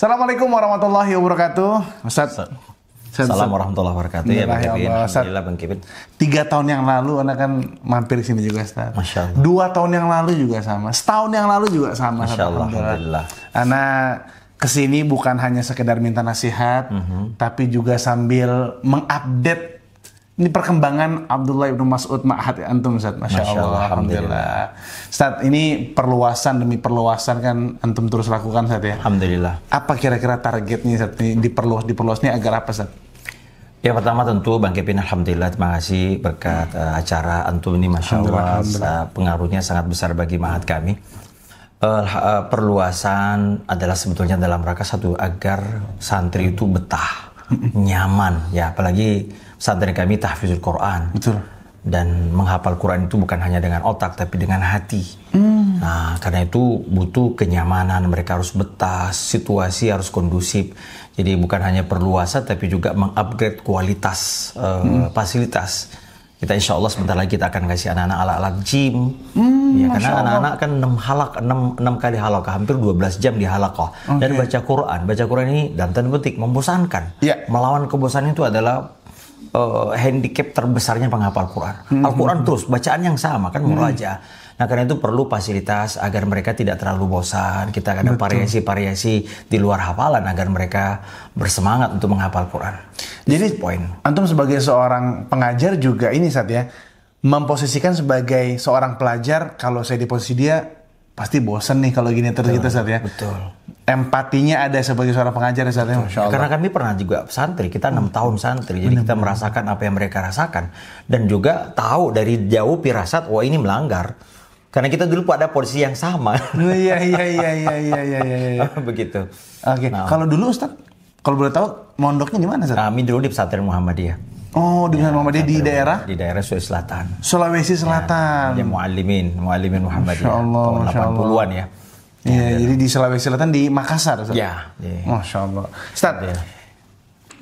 Assalamualaikum warahmatullahi wabarakatuh. Ustaz. Assalamualaikum warahmatullahi wabarakatuh. Ya, Bang Kevin. Alhamdulillah, Bang Kevin. 3 tahun yang lalu Anda kan mampir sini juga, Ustaz. Masya Allah. 2 tahun yang lalu juga sama. Setahun yang lalu juga sama. Masya Allah. Alhamdulillah. Anda kesini bukan hanya sekedar minta nasihat, tapi juga sambil mengupdate ini perkembangan Abdullah ibnu Mas'ud Ma'had antum, Ustaz. Masya Allah. Alhamdulillah. Ustaz, ini perluasan demi perluasan kan antum terus lakukan, Ustaz, ya? Alhamdulillah. Apa kira-kira targetnya, Ustaz? Ini diperluasnya agar apa, Ustaz? Ya, pertama tentu Bang Kevin, alhamdulillah, terima kasih berkat acara antum ini, Masya Allah, pengaruhnya sangat besar bagi Ma'had kami. Perluasan adalah sebetulnya dalam rangka satu, agar santri itu betah, nyaman, ya, apalagi santri kami tahfizul Quran. Betul. Dan menghafal Quran itu bukan hanya dengan otak, tapi dengan hati. Nah, karena itu butuh kenyamanan, mereka harus betah, situasi harus kondusif. Jadi bukan hanya perluasan, tapi juga mengupgrade kualitas fasilitas. Kita insya Allah sebentar lagi kita akan kasih anak-anak alat-alat gym. Ya, karena anak-anak kan 6 kali halaqah, hampir 12 jam di halaqah. Dan baca Quran. Baca Quran ini dalam tanda petik membosankan. Yeah. Melawan kebosanan itu adalah handicap terbesarnya penghafal Quran. Al-Quran terus, bacaan yang sama kan, muraja. Nah, karena itu perlu fasilitas agar mereka tidak terlalu bosan. Kita ada variasi-variasi di luar hafalan agar mereka bersemangat untuk menghafal Quran. Jadi, antum sebagai seorang pengajar juga ini, Ustaz, ya, memposisikan sebagai seorang pelajar, kalau saya di posisi dia, pasti bosan nih kalau gini terus gitu, Ustaz, ya. Betul. Empatinya ada sebagai seorang pengajar, Ustaz, ya. Masya Allah. Karena kami pernah juga santri, kita 6 tahun santri, jadi kita merasakan apa yang mereka rasakan. Dan juga tahu dari jauh pirasat, wah ini melanggar. Karena kita dulu pada posisi yang sama. Iya. Begitu. Oke. Nah. Kalau dulu, Ustaz, kalau boleh tahu, mondoknya di mana, Ustaz? Kami dulu di pesantren Muhammadiyah. Oh, di Muhammadiyah di daerah? Di daerah Sulawesi Selatan. Sulawesi Selatan. Ya, Muallimin Muhammadiyah. Masya Allah, tahun 80-an ya. Iya, jadi di Sulawesi Selatan di Makassar, Ustaz. Ya. Masya Allah. Ustaz,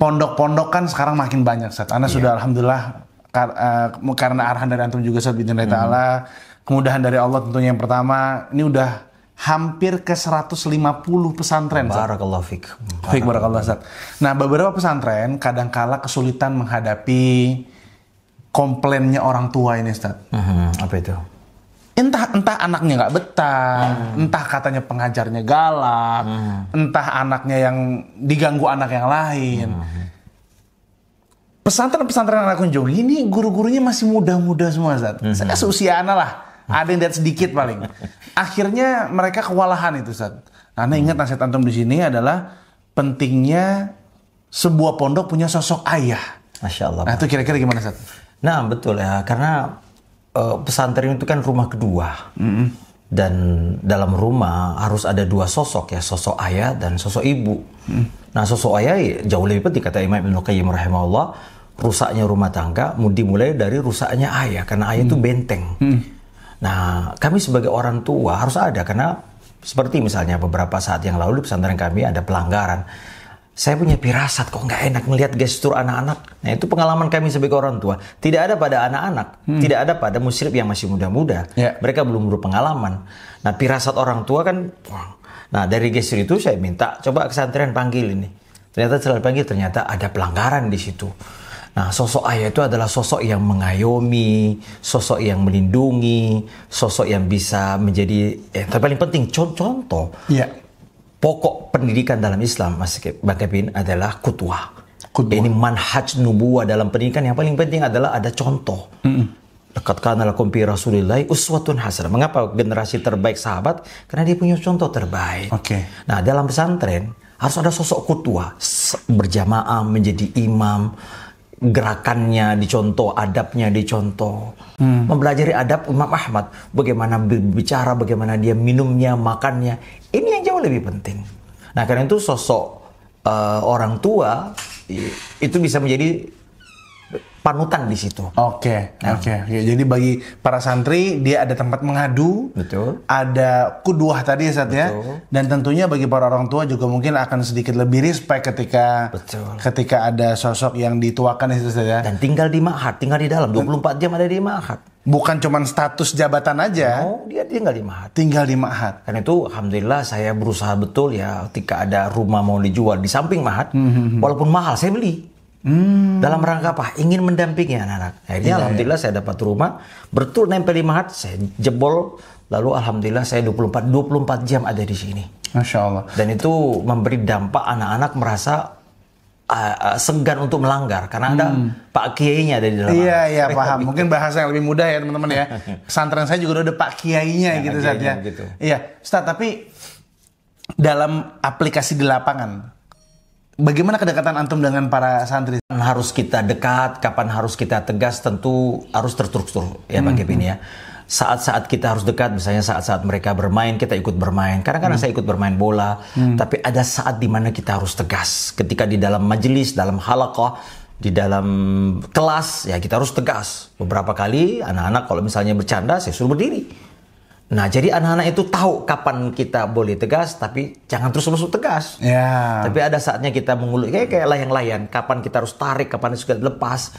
pondok-pondok kan sekarang makin banyak, Ustaz. Anda sudah alhamdulillah karena arahan dari antum juga, Ustaz, bidznillahi taala, kemudahan dari Allah tentunya yang pertama, ini udah hampir ke 150 pesantren, Ustaz. Barakallahu fiik. Baik, barakallah, Ustaz. Nah, beberapa pesantren kadangkala kesulitan menghadapi komplainnya orang tua ini, Ustaz. Apa itu? Entah anaknya nggak betah, entah katanya pengajarnya galak, entah anaknya yang diganggu anak yang lain. Pesantren-pesantren yang aku kunjungi ini guru-gurunya masih muda-muda semua, Ustaz. Saya seusia anak lah, ada yang lihat sedikit paling. Akhirnya mereka kewalahan itu, Ustaz. Anda ingat nasihat antum di sini adalah pentingnya sebuah pondok punya sosok ayah. Masya Allah. Nah, itu kira-kira gimana, Ustaz? Nah, betul ya, karena pesantren itu kan rumah kedua. Dan dalam rumah harus ada 2 sosok ya, sosok ayah dan sosok ibu. Nah, sosok ayah jauh lebih penting, kata Imam Ibnu Qayyim rahimahullah, rusaknya rumah tangga dimulai dari rusaknya ayah, karena ayah itu benteng. Nah, kami sebagai orang tua harus ada, karena seperti misalnya beberapa saat yang lalu di pesantren kami ada pelanggaran. Saya punya pirasat, kok nggak enak melihat gestur anak-anak. Nah, itu pengalaman kami sebagai orang tua. Tidak ada pada anak-anak, tidak ada pada musyrif yang masih muda-muda. Mereka belum berpengalaman. Nah, pirasat orang tua kan, nah dari gestur itu saya minta, coba ke pesantren panggil ini. Ternyata setelah panggil, ternyata ada pelanggaran di situ. Nah, sosok ayah itu adalah sosok yang mengayomi, sosok yang melindungi, sosok yang bisa menjadi, yang paling penting, contoh. Iya. Pokok pendidikan dalam Islam, Mas Bang Kevin, adalah kutwah. Ini manhaj nubuwah dalam pendidikan. Yang paling penting adalah ada contoh. Laqad kana lakum fi Rasulillahi uswatun hasanah. Mengapa generasi terbaik sahabat? Karena dia punya contoh terbaik. Nah, dalam pesantren harus ada sosok kutwah, berjamaah menjadi imam, gerakannya dicontoh, adabnya dicontoh. Mempelajari adab Imam Ahmad, bagaimana berbicara, bagaimana dia minumnya, makannya. Ini yang jauh lebih penting. Nah, karena itu sosok orang tua itu bisa menjadi panutan di situ. Oke. Jadi bagi para santri dia ada tempat mengadu, ada kuduah tadi, Ustaz, ya. Dan tentunya bagi para orang tua juga mungkin akan sedikit lebih respect ketika ada sosok yang dituakan, Ustaz, ya. Dan tinggal di ma'had, tinggal di dalam 24 jam ada di ma'had. Bukan cuman status jabatan aja. Oh, dia tinggal di Mahat. Tinggal di Mahat. Karena itu alhamdulillah saya berusaha betul ya ketika ada rumah mau dijual di samping Mahat, walaupun mahal saya beli. Dalam rangka apa? Ingin mendampingi anak-anak. Akhirnya alhamdulillah saya dapat rumah, betul nempel di Mahat, saya jebol, lalu alhamdulillah saya 24 jam ada di sini. Masya Allah. Dan itu memberi dampak anak-anak merasa segan untuk melanggar karena ada Pak Kiainya ada di dalam. Iya paham. Mungkin bahasa yang lebih mudah ya teman-teman ya. Pesantren saya juga udah ada Pak Kiainya gitu Ustaz ya. Gitu. Iya, Ustaz, tapi dalam aplikasi di lapangan, bagaimana kedekatan antum dengan para santri? Harus kita dekat, kapan harus kita tegas, tentu harus terstruktur ya Pak Kevin ya. Saat-saat kita harus dekat, misalnya saat-saat mereka bermain, kita ikut bermain. Kadang-kadang saya ikut bermain bola, tapi ada saat di mana kita harus tegas. Ketika di dalam majelis, dalam halaqah, di dalam kelas, ya kita harus tegas. Beberapa kali anak-anak kalau misalnya bercanda, saya suruh berdiri. Nah, jadi anak-anak itu tahu kapan kita boleh tegas, tapi jangan terus-menerus tegas. Ya. Tapi ada saatnya kita mengulur, kayak layang-layang, kapan kita harus tarik, kapan sudah lepas.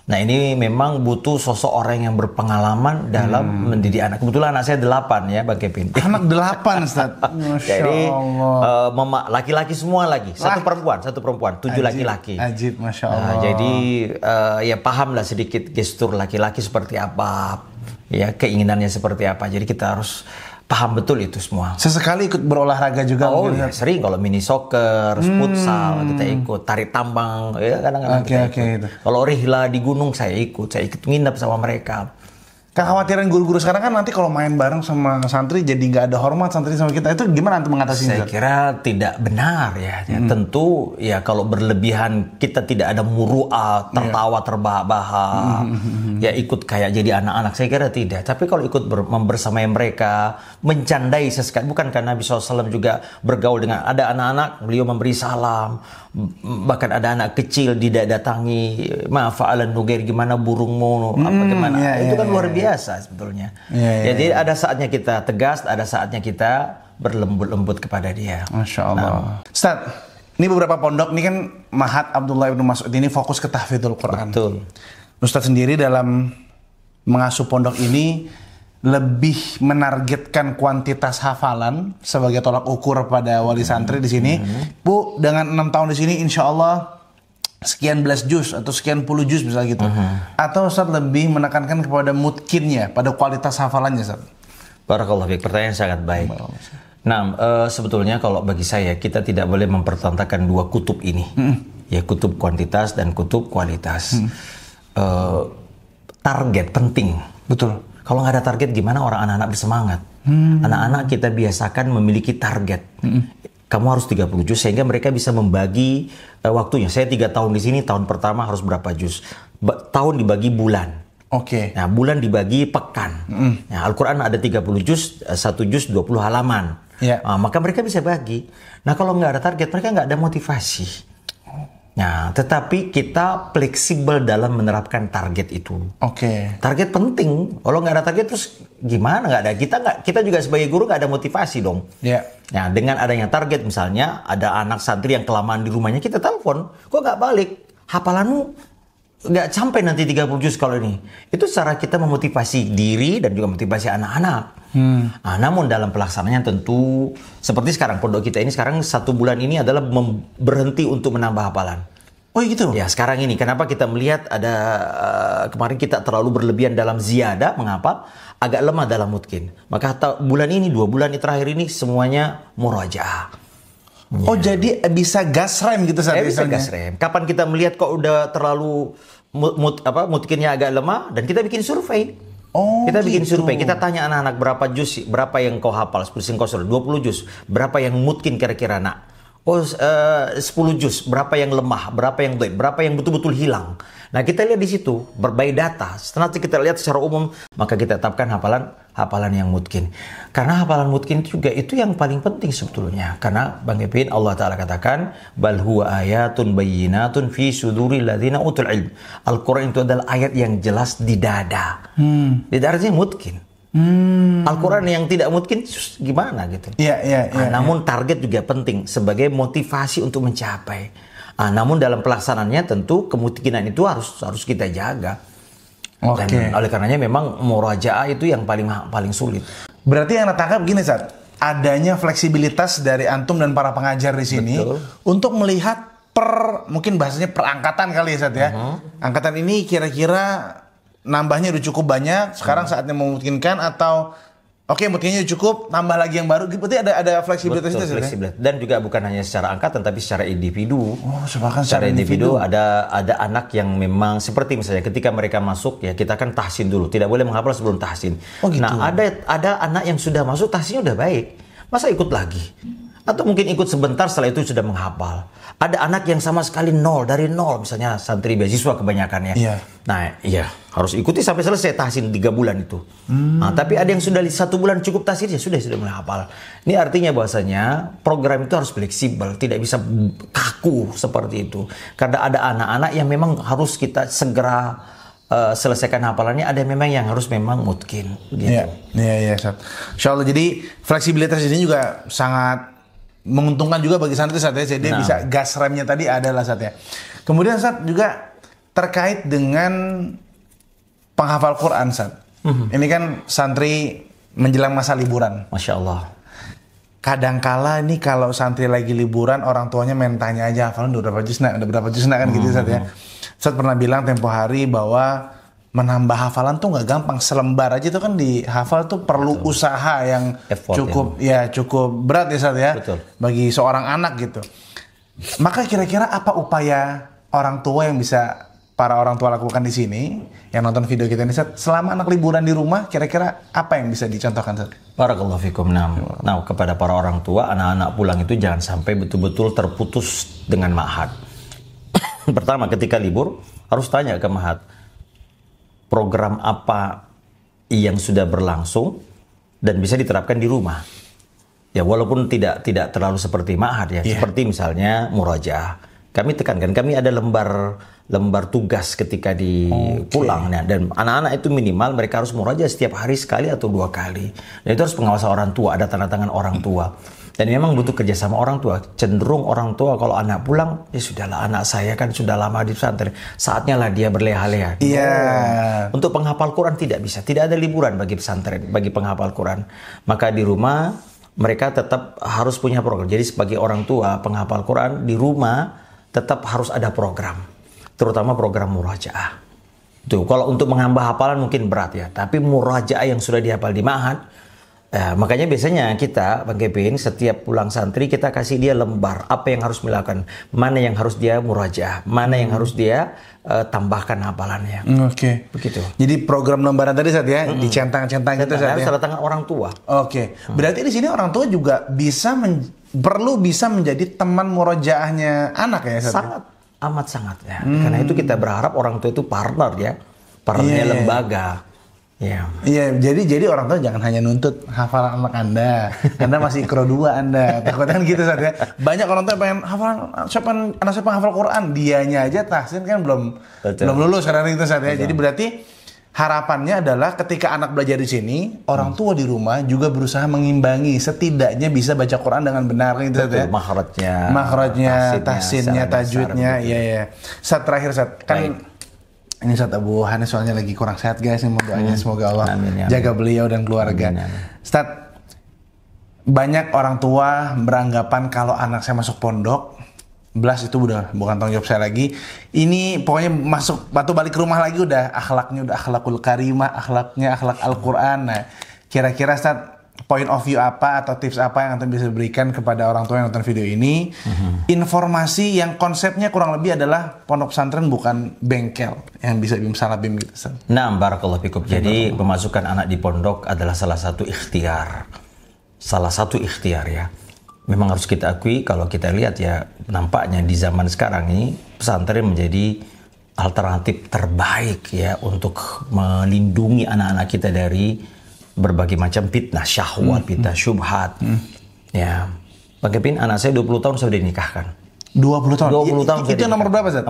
Nah, ini memang butuh sosok orang yang berpengalaman dalam mendidik anak. Kebetulan anak saya 8 ya, Bang Kevin. Anak 8, Ustaz. Jadi laki-laki semua lagi. Satu perempuan, 7 laki-laki. Ajib, Masya Allah. Jadi ya pahamlah sedikit gestur laki-laki seperti apa, ya keinginannya seperti apa. Jadi kita harus paham betul itu semua. Sesekali ikut berolahraga juga. Oh ya, sering kalau mini soccer, futsal kita ikut, tarik tambang, ya kadang-kadang kita ikut. Gitu. Kalau rihla di gunung saya ikut nginep sama mereka. Kekhawatiran guru-guru sekarang kan nanti kalau main bareng sama santri jadi nggak ada hormat santri sama kita, itu gimana antum mengatasinya? Saya kira tidak benar ya. Tentu ya kalau berlebihan kita tidak ada muru'ah, tertawa terbahak-bahak, ya ikut kayak jadi anak-anak, saya kira tidak. Tapi kalau ikut membersamai mereka, mencandai sesekali, bukan karena Nabi SAW juga bergaul dengan ada anak-anak, beliau memberi salam, bahkan ada anak kecil didatangi, ma'fa'alan nugair, gimana burungmu, apa gimana, itu kan luar biasa sebetulnya. Jadi ada saatnya kita tegas, ada saatnya kita berlembut-lembut kepada dia. Masya Allah. Ustaz, ini beberapa pondok, ini kan Mahat Abdullah ibnu Mas'ud ini fokus ke tahfidzul Quran. Betul. Ustaz sendiri dalam mengasuh pondok ini lebih menargetkan kuantitas hafalan sebagai tolak ukur pada wali santri di sini. Bu, dengan 6 tahun di sini insya Allah sekian belas juz atau sekian puluh juz misalnya gitu. Atau Ustaz lebih menekankan kepada mutkinnya, pada kualitas hafalannya, Ustaz? Barakallahu fiik, pertanyaan sangat baik. Nah, sebetulnya kalau bagi saya kita tidak boleh mempertentangkan dua kutub ini. Ya, kutub kuantitas dan kutub kualitas. Target penting. Betul. Kalau nggak ada target, gimana orang anak-anak bersemangat? Anak-anak kita biasakan memiliki target. Kamu harus 30 juz sehingga mereka bisa membagi waktunya. Saya 3 tahun di sini, tahun pertama harus berapa juz? Tahun dibagi bulan. Oke. Nah, bulan dibagi pekan. Nah, Al-Quran ada 30 juz, 1 juz 20 halaman. Nah, maka mereka bisa bagi. Nah, kalau nggak ada target, mereka nggak ada motivasi. Nah, tetapi kita fleksibel dalam menerapkan target itu. Target penting. Kalau nggak ada target terus gimana? Nggak ada. Kita juga sebagai guru nggak ada motivasi dong. Nah, dengan adanya target, misalnya ada anak santri yang kelamaan di rumahnya, kita telepon, kok nggak balik? Hafalanmu nggak sampai nanti 30 juz kalau ini. Itu cara kita memotivasi diri dan juga motivasi anak-anak. Nah, namun dalam pelaksanaannya tentu seperti sekarang pondok kita ini sekarang 1 bulan ini adalah berhenti untuk menambah hafalan. Oh gitu? Ya, sekarang ini kenapa kita melihat ada kemarin kita terlalu berlebihan dalam ziyadah, mengapa? Agak lemah dalam mutkin. Maka bulan ini 2 bulan terakhir ini semuanya murajaah. Oh, jadi bisa gas rem gitu saat bisa gas rem. Kapan kita melihat kok udah terlalu mutkinnya agak lemah, dan kita bikin survei. Kita bikin survei, kita tanya anak-anak berapa juz, berapa yang kau hafal, 20 juz, berapa yang mutkin kira-kira nak? 10 juz, berapa yang lemah, berapa yang baik, berapa yang betul-betul hilang. Nah, kita lihat di situ, berbagai data. Setelah kita lihat secara umum, maka kita tetapkan hafalan yang mutkin. Karena hafalan mutkin juga itu yang paling penting sebetulnya. Karena Bang Kevin, Allah Ta'ala katakan, bal huwa ayatun bayyinatun fi suduril ladzina utul ilm. Al-Quran itu adalah ayat yang jelas di dada. Di dadanya mutkin. Al-Quran yang tidak mutkin gimana gitu. Namun target juga penting sebagai motivasi untuk mencapai. Namun dalam pelaksanaannya tentu kemungkinan itu harus kita jaga. Dan oleh karenanya memang murajaah itu yang paling sulit. Berarti yang tangkap gini, Ustaz, adanya fleksibilitas dari antum dan para pengajar di sini untuk melihat mungkin bahasanya perangkatan kali ya, Ustaz ya. Angkatan ini kira-kira nambahnya udah cukup banyak, sekarang saatnya memungkinkan atau mungkinnya cukup, tambah lagi yang baru. Berarti ada fleksibilitas itu, fleksibilitas. Dan juga bukan hanya secara angkatan, tapi secara individu. Secara individu ada anak yang memang seperti misalnya ketika mereka masuk ya, kita kan tahsin dulu, tidak boleh menghafal sebelum tahsin. Gitu. Nah, ada anak yang sudah masuk tahsinnya udah baik, masa ikut lagi? Atau mungkin ikut sebentar setelah itu sudah menghafal. Ada anak yang sama sekali dari nol, misalnya santri beasiswa kebanyakannya. Nah, harus ikuti sampai selesai tahsin 3 bulan itu. Nah, tapi ada yang sudah 1 bulan cukup tahsin, ya sudah menghafal. Ini artinya bahwasanya program itu harus fleksibel, tidak bisa kaku seperti itu. Karena ada anak-anak yang memang harus kita segera selesaikan hafalannya, ada memang yang harus memang mungkin. Gitu. Iya, Insyaallah. Jadi fleksibilitas ini juga sangat menguntungkan juga bagi santri, Ustaz ya. Jadi bisa gas remnya tadi adalah, Ustaz ya. Kemudian, Ustaz, juga terkait dengan penghafal Quran, Ustaz. Ini kan santri menjelang masa liburan. Masya Allah. Kadangkala ini kalau santri lagi liburan, orang tuanya main tanya aja, hafalan udah berapa juz nak kan gitu, Ustaz ya. Ustaz pernah bilang tempo hari bahwa menambah hafalan tuh nggak gampang. Selembar aja tuh kan dihafal tuh perlu usaha yang cukup berat ya, Ustaz ya. Bagi seorang anak gitu. Maka kira-kira apa upaya orang tua yang bisa para orang tua lakukan di sini yang nonton video kita ini, Ustaz, selama anak liburan di rumah, kira-kira apa yang bisa dicontohkan, Ustaz? Barakallahu fikum. Nah, kepada para orang tua, anak-anak pulang itu jangan sampai betul-betul terputus dengan ma'had. Pertama, ketika libur harus tanya ke ma'had, program apa yang sudah berlangsung dan bisa diterapkan di rumah. Ya, walaupun tidak terlalu seperti ma'had ya. Seperti misalnya murajaah. Kami tekankan, kami ada lembar tugas ketika di pulang. Nah, dan anak-anak itu minimal mereka harus murajaah setiap hari sekali atau 2 kali. Dan itu harus pengawasan orang tua, ada tanda tangan orang tua. Dan memang butuh kerjasama orang tua. Cenderung orang tua kalau anak pulang, ya sudahlah, anak saya kan sudah lama di pesantren, saatnya lah dia berleha-leha. Untuk penghafal Quran tidak bisa. Tidak ada liburan bagi pesantren, bagi penghafal Quran. Maka di rumah mereka tetap harus punya program. Jadi sebagai orang tua penghafal Quran di rumah tetap harus ada program. Terutama program murajaah. Tuh, kalau untuk menambah hafalan mungkin berat ya. Tapi murajaah yang sudah dihafal di ma'had, makanya biasanya kita, Bang Kevin, setiap pulang santri kita kasih dia lembar apa yang harus dilakukan, mana yang harus dia murajaah, mana yang harus dia tambahkan hafalannya. Begitu. Jadi program lembaran tadi, Ustaz ya, dicentang-centang gitu, Ustaz ya. Tanda tangan orang tua. Berarti di sini orang tua juga perlu bisa menjadi teman murojaahnya anak ya, Ustaz? Amat sangat ya. Karena itu kita berharap orang tua itu partnernya lembaga. Jadi orang tua jangan hanya nuntut hafalan anak Anda masih ikro 2 Anda, takutnya gitu, Ustaz ya. Banyak orang tua pengen hafalan, anak siapa hafal Quran, dianya aja tahsin kan belum lulus karena itu, Ustaz ya. Jadi berarti harapannya adalah ketika anak belajar di sini, orang tua di rumah juga berusaha mengimbangi, setidaknya bisa baca Quran dengan benar gitu, Ustaz ya. Makhrajnya, tahsinnya, tajwidnya, Ustaz, terakhir, Ustaz, kan ini Ustaz Abu Hanis soalnya lagi kurang sehat, guys. Doanya semoga Allah jaga beliau dan keluarga. Ustaz, banyak orang tua beranggapan kalau anak saya masuk pondok, belas itu udah bukan tanggung jawab saya lagi. Ini pokoknya masuk balik ke rumah lagi udah akhlaknya udah akhlakul karimah, akhlaknya akhlak Al-Quran. Nah, kira-kira Ustaz, point of view apa atau tips apa yang Anda bisa berikan kepada orang tua yang nonton video ini? Informasi yang konsepnya kurang lebih adalah pondok pesantren bukan bengkel yang bisa salah bim gitu, Ustaz. Nah, barakallahu fikum. Jadi memasukkan anak di pondok adalah salah satu ikhtiar. Ya. Memang harus kita akui, kalau kita lihat ya, nampaknya di zaman sekarang ini pesantren menjadi alternatif terbaik ya untuk melindungi anak-anak kita dari berbagai macam fitnah syahwat, fitnah syubhat. Ya. Bang Kevin, anak saya 20 tahun sudah dinikahkan. 20 tahun? 20 tahun. Itu nomor berapa, Ustaz?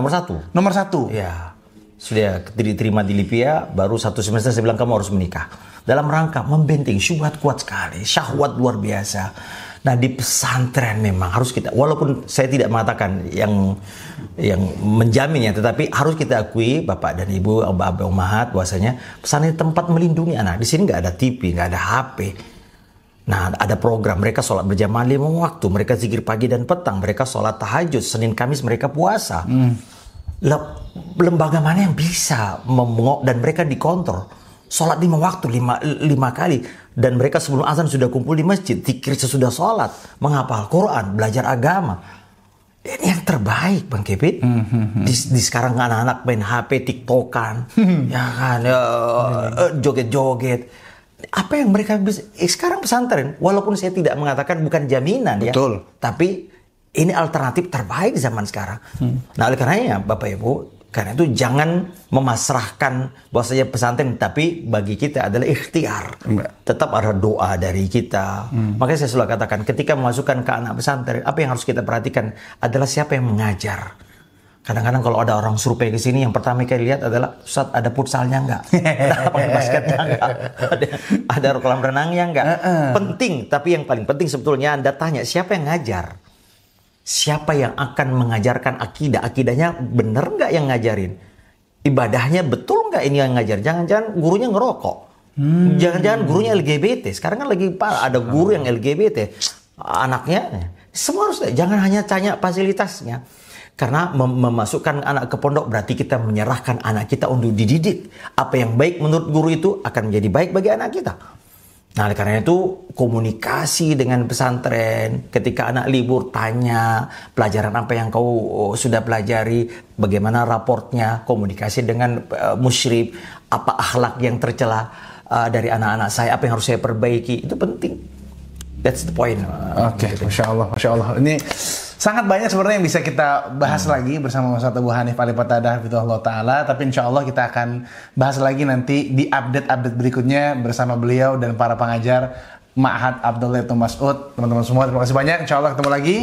Nomor 1. Ya. Sudah diterima di Lipia, baru 1 semester saya bilang kamu harus menikah. Dalam rangka membenting, syubhat kuat sekali, syahwat luar biasa. Nah di pesantren memang harus kita, walaupun saya tidak mengatakan yang menjaminnya, tetapi harus kita akui Bapak dan Ibu, Abah Ummahat, bahwasanya pesantren tempat melindungi anak. Di sini nggak ada TV, nggak ada HP. Nah ada program, mereka sholat berjamaah 5 waktu, mereka zikir pagi dan petang, mereka sholat tahajud, Senin Kamis mereka puasa. Lembaga mana yang bisa dan mereka dikontrol? Sholat 5 waktu, 5 kali. Dan mereka sebelum azan sudah kumpul di masjid. Zikir sesudah sholat. Menghafal Quran, belajar agama. Ini yang terbaik Bang Kevin. Di sekarang anak-anak main HP, TikTokan. Ya kan, joget-joget. Apa yang mereka bisa... sekarang pesantren, walaupun saya tidak mengatakan bukan jaminan. Betul. Ya. Tapi ini alternatif terbaik zaman sekarang. Nah oleh karenanya Bapak Ibu, karena itu jangan memasrahkan bahwasanya pesantren, tapi bagi kita adalah ikhtiar. Tetap ada doa dari kita. Makanya saya selalu katakan, ketika memasukkan ke anak pesantren, apa yang harus kita perhatikan adalah siapa yang mengajar. Kadang-kadang kalau ada orang survei ke sini, yang pertama kali lihat adalah, Ustaz ada futsalnya enggak? Ada lapangan basketnya enggak? Ada kolam renangnya enggak? Penting, tapi yang paling penting sebetulnya Anda tanya, siapa yang ngajar? Siapa yang akan mengajarkan akidah? Akidahnya benar nggak yang ngajarin? Ibadahnya betul nggak ini yang ngajar? Jangan-jangan gurunya ngerokok. Jangan-jangan gurunya LGBT. Sekarang kan lagi ada guru yang LGBT. Anaknya, semua harus. Jangan hanya tanya fasilitasnya. Karena memasukkan anak ke pondok berarti kita menyerahkan anak kita untuk dididik. Apa yang baik menurut guru itu akan menjadi baik bagi anak kita. Nah, karena itu komunikasi dengan pesantren, ketika anak libur tanya pelajaran apa yang kau sudah pelajari, bagaimana raportnya, komunikasi dengan musyrif, apa akhlak yang tercela dari anak-anak saya, apa yang harus saya perbaiki, itu penting. That's the point. Oke, Masya Allah, Masya Allah. Ini sangat banyak sebenarnya yang bisa kita bahas lagi bersama Ustaz Abu Hanif Alipatadah hafizahullah ta'ala. Tapi insya Allah kita akan bahas lagi nanti di update-update berikutnya bersama beliau dan para pengajar Ma'had Abdullah Ibnu Mas'ud. Teman-teman semua, terima kasih banyak. Insya Allah ketemu lagi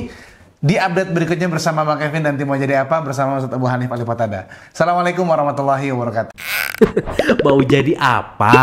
di update berikutnya bersama Bang Kevin. Nanti mau jadi apa bersama Ustaz Abu Hanif Alipatadah. Assalamualaikum warahmatullahi wabarakatuh. Mau jadi apa?